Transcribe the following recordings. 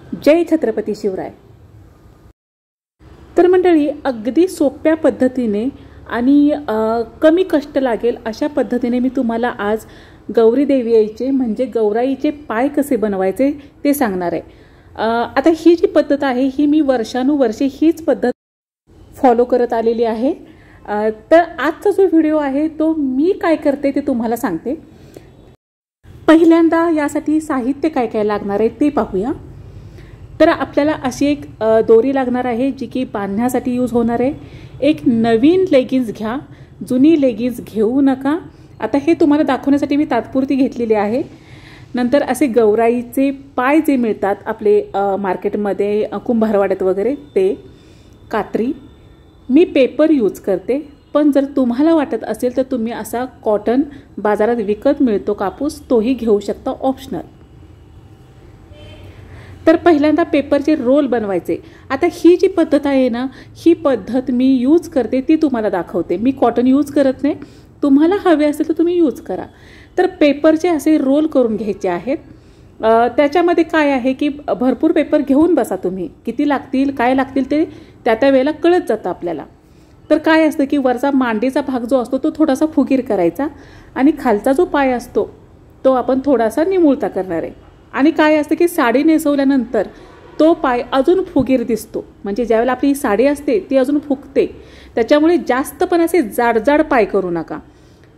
जय छत्रपती शिवराय। तर मंडळी, अगदी सोप्या पद्धतीने आणि कमी कष्ट लागेल अशा पद्धतीने मी तुम्हाला आज गौरी देवी यायचे म्हणजे गौराईचे पाय कसे बनवायचे ते सांगणार आहे। आता ही जी पद्धत आहे ही मी वर्षानुवर्षे हीच पद्धत फॉलो करत आलेली आहे। तर आजचा जो व्हिडिओ आहे तो मी काय करते ते तुम्हाला सांगते। पहिल्यांदा यासाठी साहित्य काय काय लागणार आहे ते पाहूया। तर आपल्याला अशी एक दोरी लागणार आहे जी की बांधण्यासाठी यूज होणार आहे। एक नवीन लेगिन्स घ्या, जुनी लेगिन्स घेऊ नका। आता हे तुम्हाला दाखवण्यासाठी मी तात्पुरती घेतलेली आहे। नंतर असे गौराईचे पाय जे मिळतात आपले मार्केटमध्ये कुंभारवाड्यात वगैरे ते, कात्री, मी पेपर यूज करते। पण जर तुम्हाला वाटत असेल तर तुम्ही असा कॉटन बाजारात विकत मिळतो कापूस तोही घेऊ शकता, ऑप्शनल। तर पहिल्यांदा पेपरचे रोल बनवायचे। आता ही जी पद्धत आहे ना, ही पद्धत मी यूज करते ती तुम्हाला दाखवते। मी कॉटन यूज करत नाही, तुम्हाला हवे असेल तर तुम्ही यूज करा। तर पेपरचे असे रोल करून घ्यायचे आहेत। त्याच्यामध्ये काय आहे की भरपूर पेपर घेऊन बसा तुम्ही, किती लागतील काय लागतील ते त्या वेळेला कळत जातं आपल्याला। तर काय असतं की वरचा मांडीचा भाग जो असतो तो थोडासा फुगीर करायचा आणि खालचा जो पाय असतो तो आपण थोडासा निमुळता करणार आहे। आणि काय असतं की साडी नेसवल्यानंतर तो पाय अजून फुगीर दिसतो, म्हणजे ज्यावेळेला आपली साडी असते ती अजून फुगते। त्याच्यामुळे जास्त पण असे जाड पाय करू नका।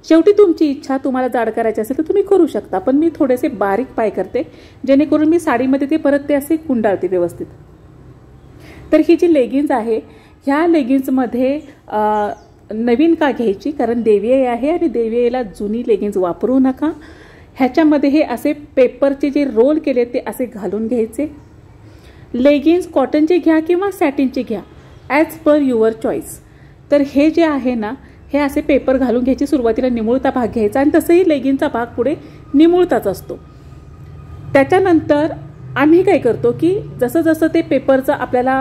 शेवटी तुमची इच्छा, तुम्हाला जाड करायची असेल तर तुम्ही करू शकता, पण मी थोडेसे बारीक पाय करते जेणेकरून मी साडीमध्ये ते परत ते असे गुंडाळते व्यवस्थित। तर ही जी लेगिन्स आहे ह्या लेगिन्समध्ये नवीन का घ्यायची, कारण देवी आहे आणि देवीला जुनी लेगिन्स वापरू नका। ह्याच्यामध्ये हे असे पेपरचे जे रोल केले ते असे घालून घ्यायचे। लेगिन्स कॉटनचे घ्या किंवा सॅटिनचे घ्या, ॲज पर युअर चॉईस। तर हे जे आहे ना, हे असे पेपर घालून घ्यायचे। सुरुवातीला निमुळता भाग घ्यायचा आणि तसंही लेगिन्सचा भाग पुढे निमुळताच असतो। त्याच्यानंतर आम्ही काय करतो की जसं जसं ते पेपरचं आपल्याला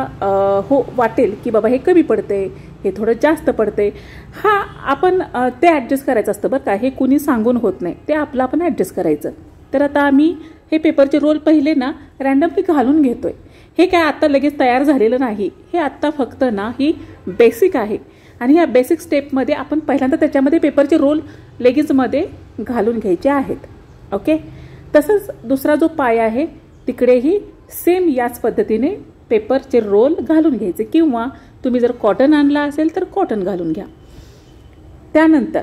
वाटेल की बाबा हे कमी पडते, हे थोडं जास्त पडते, हा आपण ते ॲडजस्ट करायचं असतं बरं का। हे कुणी सांगून होत नाही, ते आपलं आपण ॲडजस्ट करायचं। तर आता आम्ही हे पेपरचे रोल पहिले ना रँडमली घालून घेतोय। हे काय आत्ता लगेच तयार झालेलं नाही, हे आत्ता फक्त ना ही बेसिक आहे। आणि ह्या बेसिक स्टेपमध्ये आपण पहिल्यांदा त्याच्यामध्ये पेपरचे रोल लेगिन्समध्ये घालून घ्यायचे आहेत। ओके, तसंच दुसरा जो पाय आहे तिकडेही सेम याच पद्धतीने पेपरचे रोल घालून घ्यायचे, किंवा तुम्ही जर कॉटन आणला असेल तर कॉटन घालून घ्या। त्यानंतर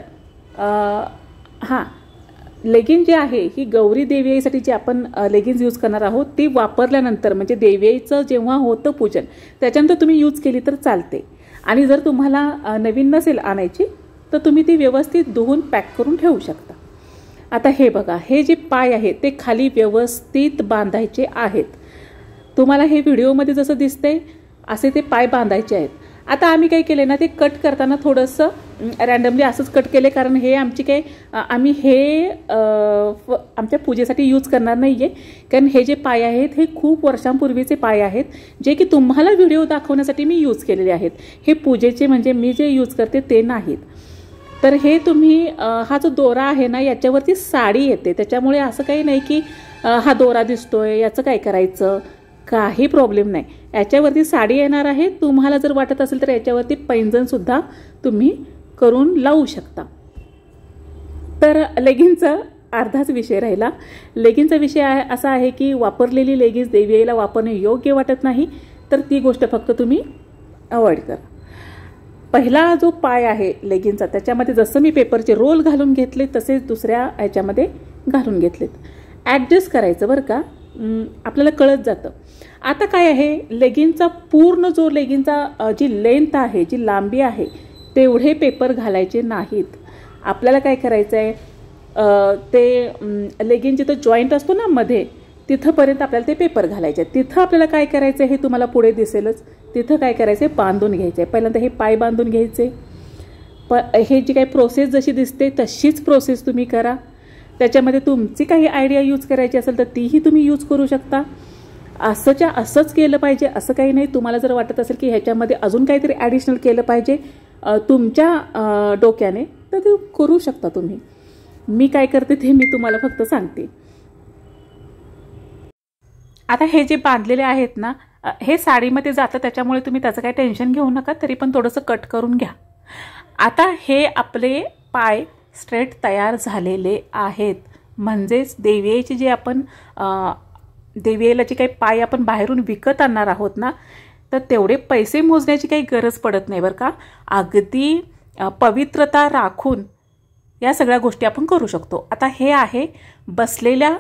लेगिन्स जे आहे ही गौरी देवीसाठी जे आपण लेगिन्स यूज करणार आहोत ती वापरल्यानंतर, म्हणजे देवीचं जेव्हा होतं पूजन त्याच्यानंतर तुम्ही यूज केली तर चालते। आणि जर तुम्हाला नवीन नसेल आणायची तर तुम्ही ती व्यवस्थित धुवून पॅक करून ठेवू शकता। आता हे बघा, हे जे पाय आहेत ते खाली व्यवस्थित बांधायचे आहेत। तुम्हाला हे व्हिडिओमध्ये जसं दिसतंय असे ते पाय बांधायचे आहेत। आता आम्ही काय केले ना, ते कट करताना थोडंसं रँडमली असंच कट केले, कारण हे आम्ही हे आमच्या पूजेसाठी यूज करणार नाही आहे। कारण हे जे पाय आहेत हे खूप वर्षांपूर्वीचे पाय आहेत, जे की तुम्हाला व्हिडिओ दाखवण्यासाठी मी यूज केलेले आहेत। हे पूजेचे म्हणजे मी जे यूज करते ते नाहीत। तर हे तुम्ही हा जो दोरा आहे ना याच्यावरती साडी येते, त्याच्यामुळे असं काही नाही की हा दोरा दिसतोय याचं काय करायचं, काही प्रॉब्लेम नाही। याच्यावरती साडी येणार आहे। तुम्हाला जर वाटत असेल तर याच्यावरती पैंजण सुद्धा तुम्ही करून लावू शकता। तर लेगिन्सचा अर्धाच विषय राहिला। लेगिन्सचा विषय असा आहे की वापरलेली लेगिन्स देवीला वापरणे योग्य वाटत नाही, तर ती गोष्ट फक्त तुम्ही अवॉइड करा। पहिला जो पाय आहे लेगिन्सचा त्याच्यामध्ये जसं मी पेपरचे रोल घालून घेतले तसेच दुसऱ्या ह्याच्यामध्ये घालून घेतलेत। ॲडजस्ट करायचं बरं का, आपल्याला कळत जातं। आता काय आहे, लेगिन्सचा पूर्ण जो लेगिन्सचा जी लेंथ आहे, जी लांबी आहे तेवढे पेपर घालायचे नाहीत। आपल्याला काय करायचं आहे, ते लेगिन्स जिथं जॉईंट असतो ना मध्ये तिथंपर्यंत आपल्याला ते पेपर घालायचे आहेत। तिथं आपल्याला काय करायचं हे तुम्हाला पुढे दिसेलच। तिथं काय करायचं बांधून घ्यायचं आहे। पहिल्यांदा हे पाय बांधून घ्यायचे। हे जी काही प्रोसेस जशी दिसते तशीच प्रोसेस तुम्ही करा। त्याच्यामध्ये तुमची काही आयडिया यूज करायची असेल तर तीही तुम्ही यूज करू शकता। असंच केलं पाहिजे असं काही नाही। तुम्हाला जर वाटत असेल की ह्याच्यामध्ये अजून काहीतरी ॲडिशनल केलं पाहिजे तुमच्या डोक्याने, तर ते करू शकता तुम्ही। मी काय करते ते मी तुम्हाला फक्त सांगते। आता हे जे बांधलेले आहेत ना, हे साडीमध्ये जातं, त्याच्यामुळे तुम्ही त्याचं काही टेन्शन घेऊ नका, तरी पण थोडंसं कट करून घ्या. आता हे आपले पाय स्ट्रेट तयार झालेले आहेत. म्हणजेच देवीचे जे आपण देवीला जे काही पाय आपण बाहेरून विकत आणणार आहोत ना, तर तेवढे पैसे मोजण्याची काही गरज पडत नाही बरं का. अगदी पवित्रता राखून या सगळ्या गोष्टी आपण करू शकतो. आता हे आहे बसलेल्या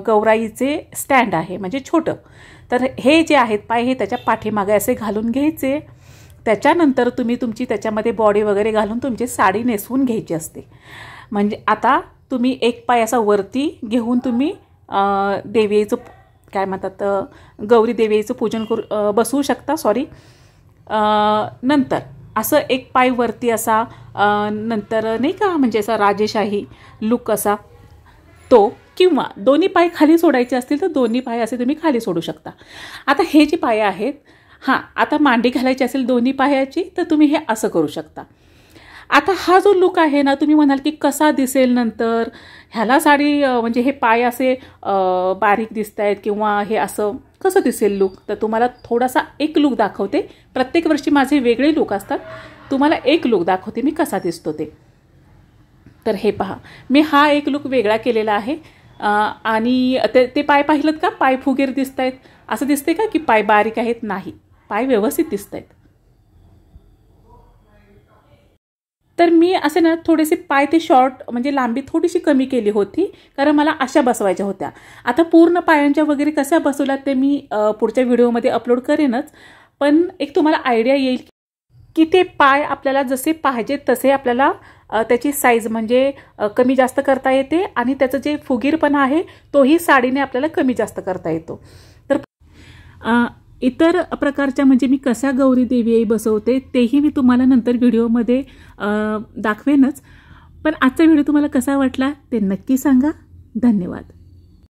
गौराईचे स्टँड आहे, म्हणजे छोटं. तर हे जे आहेत पाय हे त्याच्या पाठीमागे असे घालून घ्यायचे. त्याच्यानंतर तुम्ही तुमची त्याच्यामध्ये बॉडी वगैरे घालून तुमची साडी नेसवून घ्यायची असते. म्हणजे आता तुम्ही एक पाय असा वरती घेऊन तुम्ही देवीचं काय म्हणतात, गौरी देवीचं पूजन करू बसवू शकता. नंतर असं एक पाय वरती असा, नंतर नाही का म्हणजे असा राजेशाही लुक असा तो, किंवा दोन्ही पाय खाली सोडायचे असतील तर दोन्ही पाय असे तुम्ही खाली सोडू शकता. आता हे जे पाय आहेत, आता मांडी घालायची असेल दोन्ही पायाची तर तुम्ही हे असं करू शकता. आता हा जो लुक आहे ना, तुम्ही म्हणाल की कसा दिसेल नंतर, ह्याला साडी म्हणजे हे पाय असे बारीक दिसत आहेत किंवा हे असं कसं दिसेल लुक, तर तुम्हाला थोडासा एक लुक दाखवते. प्रत्येक वर्षी माझे वेगळे लुक असतात, तुम्हाला एक लुक दाखवते मी कसा दिसतो ते. तर हे पहा, मी हा एक लुक वेगळा केलेला आहे. आणि ते पाय पाहिलं का, पाय फुगीर दिसत आहेत. असं दिसते का की पाय बारीक आहेत? नाही, पाय व्यवस्थित दिसत आहेत. तर मी असे ना थोडेसे पाय ते शॉर्ट म्हणजे लांबी थोडीशी कमी केली होती, कारण मला अशा बसवायच्या होत्या. आता पूर्ण पायांच्या वगैरे कशा बसवल्यात ते मी पुढच्या व्हिडिओमध्ये अपलोड करेनच. पण एक तुम्हाला आयडिया येईल की ते पाय आपल्याला जसे पाहिजे तसे आपल्याला त्याची साईज म्हणजे कमी जास्त करता येते, आणि त्याचं जे फुगीरपणा आहे तोही साडीने आपल्याला कमी जास्त करता येतो. तर इतर प्रकारच्या म्हणजे मी कशा गौरी देवी बसवते तेही मी तुम्हाला नंतर व्हिडिओमध्ये दाखवेनच. पण आजचा व्हिडिओ तुम्हाला कसा वाटला ते नक्की सांगा. धन्यवाद.